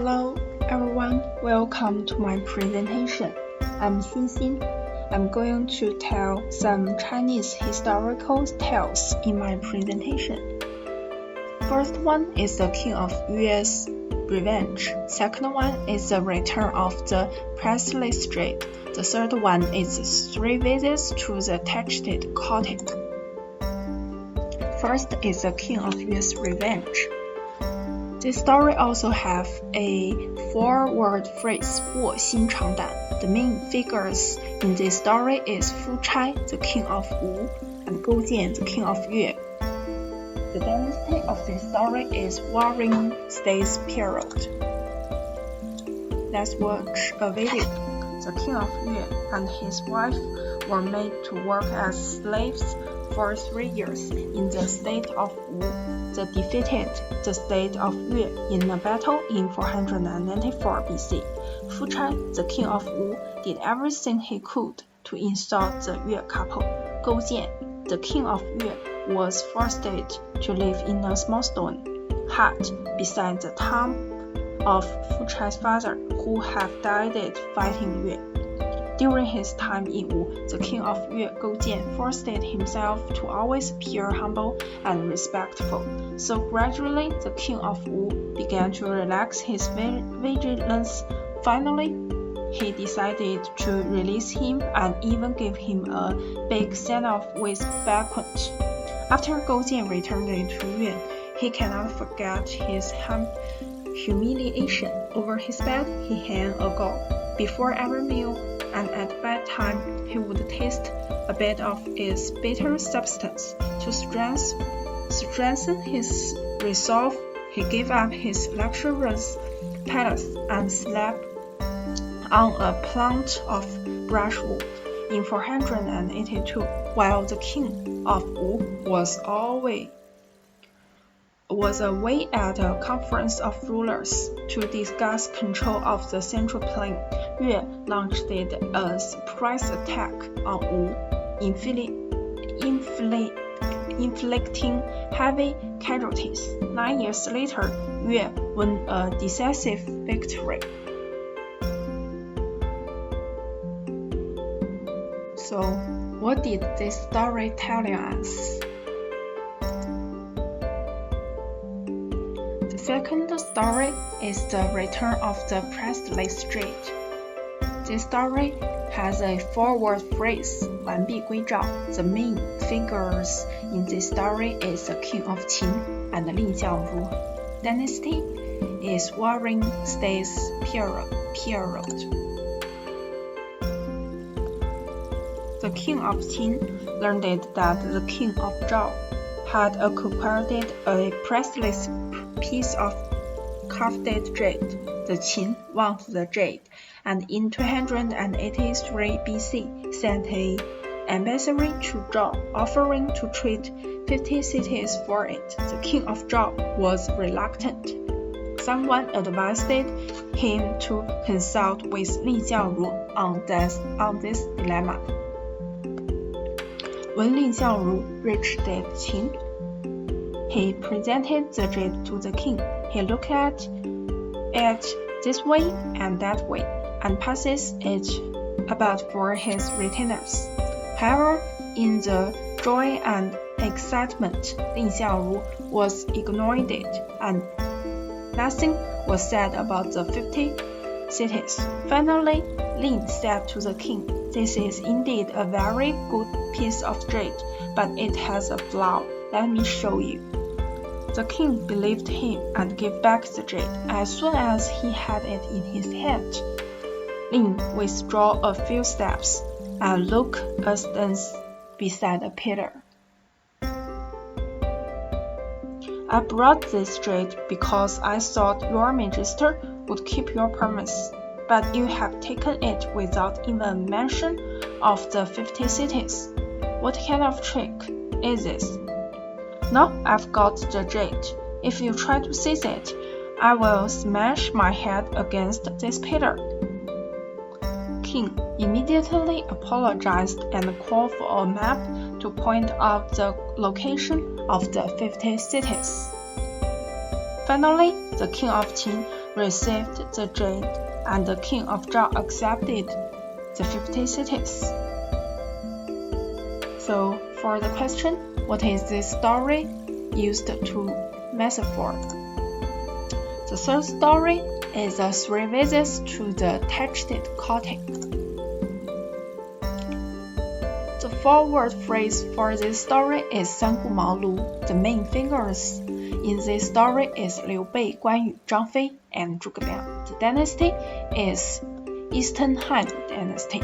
Hello everyone, welcome to my presentation. I'm Xinxin. I'm going to tell some Chinese historical tales in my presentation. First one is the King of Yue's revenge. Second one is the return of the Presley Street. The third one is 3 visits to the Thatched Cottage. First is the King of Yue's revenge. This story also have a 4-word phrase, 卧薪尝胆. The main figures in this story is Fu Chai, the king of Wu, and Gou Jian, the king of Yue. The dynasty of this story is Warring States period. Let's watch a video. The king of Yue and his wife were made to work as slaves for 3 years in the state of Wu. They defeated the state of Yue in a battle in 494 BC. Fu Chai, the king of Wu, did everything he could to insult the Yue couple. Gou Jian, the king of Yue, was forced to live in a small stone hut beside the tomb of Fu Chai's father, who had died fighting Yue. During his time in Wu, the king of Yue, Gou Jian, forced himself to always appear humble and respectful. So gradually, the king of Wu began to relax his vigilance. Finally, he decided to release him and even give him a big send-off with banquet. After Gou Jian returned to Yue, he cannot forget his humiliation. Over his bed, he hung a gall. Before every meal and at bedtime, he would taste a bit of its bitter substance. To strengthen his resolve, he gave up his luxurious palace and slept on a plank of brushwood. In 482, while the king of Wu was away at a conference of rulers to discuss control of the central plain, Yue launched a surprise attack on Wu, inflicting heavy casualties. 9 years later, Yue won a decisive victory. So, what did this story tell us? The second story is the return of the Presley Street. This story has a 4-word phrase, 完璧归赵. The main figures in this story is the king of Qin and Li Jiangru. Dynasty is Warring States period. The king of Qin learned that the king of Zhao had acquired a priceless piece of carved jade. The Qin wanted the jade, and in 283 BC sent an embassy to Zhao, offering to trade 50 cities for it. The king of Zhao was reluctant. Someone advised him to consult with Li Jiangru on this dilemma. When Li Jiangru reached Qin, he presented the jade to the king. He looked at it this way and that way, and passes it about for his retainers. However, in the joy and excitement, Li Jiangru was ignored, and nothing was said about the 50 cities. Finally, Lin said to the king, "This is indeed a very good piece of jade, but it has a flaw. Let me show you." The king believed him and gave back the jade. As soon as he had it in his hand, Lin withdrew a few steps and looked askance beside a pillar. "I brought this jade because I thought your majesty would keep your promise, but you have taken it without even mention of the 50 cities. What kind of trick is this?" "Now I've got the jade. If you try to seize it, I will smash my head against this pillar." King immediately apologized and called for a map to point out the location of the 50 cities. Finally, the king of Qin received the jade, and the king of Zhao accepted the 50 cities. So, for the question, what is this story used to metaphor? The third story is the 3 visits to the thatched cottage. The forward phrase for this story is 三顾茅庐. The main figures in this story is Liu Bei, Guan Yu, Zhang Fei, and Zhuge Liang. The dynasty is Eastern Han Dynasty.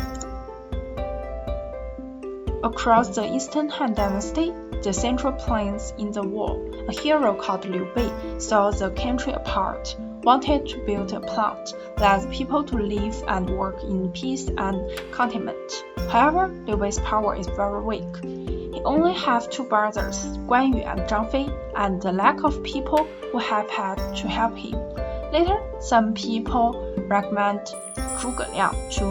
Across the Eastern Han Dynasty, the central plains in the war, a hero called Liu Bei saw the country apart, wanted to build a plant that people to live and work in peace and contentment. However, Liu Bei's power is very weak. He only has 2 brothers, Guan Yu and Zhang Fei, and the lack of people who have had to help him. Later, some people recommend Zhuge Liang to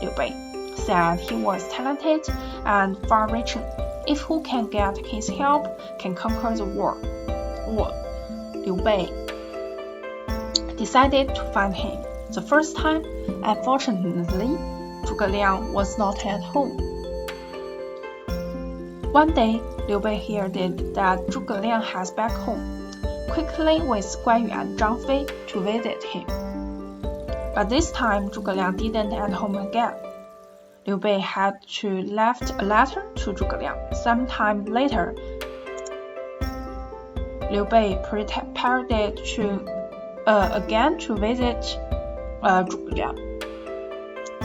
Liu Bei, said he was talented and far-reaching. If who can get his help can conquer the war. Liu Bei decided to find him. The first time, unfortunately, Zhuge Liang was not at home. One day, Liu Bei heard that Zhuge Liang has back home, quickly with Guan Yu and Zhang Fei to visit him. But this time, Zhuge Liang didn't at home again. Liu Bei had to left a letter to Zhuge Liang. Sometime later, Liu Bei prepared to again to visit Zhuge Liang.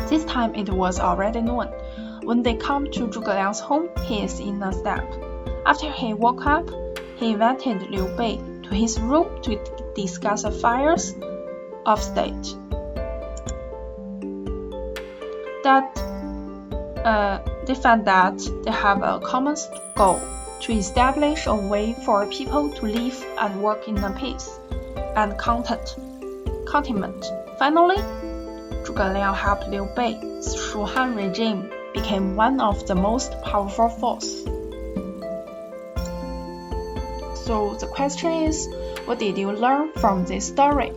This time it was already noon. When they come to Zhuge Liang's home, he is in a step. After he woke up, he invited Liu Bei to his room to discuss affairs of state. They found that they have a common goal to establish a way for people to live and work in peace and contentment. Finally, Zhuge Liang helped Liu Bei. The Shu Han regime became one of the most powerful forces. So the question is, what did you learn from this story?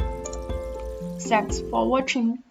Thanks for watching.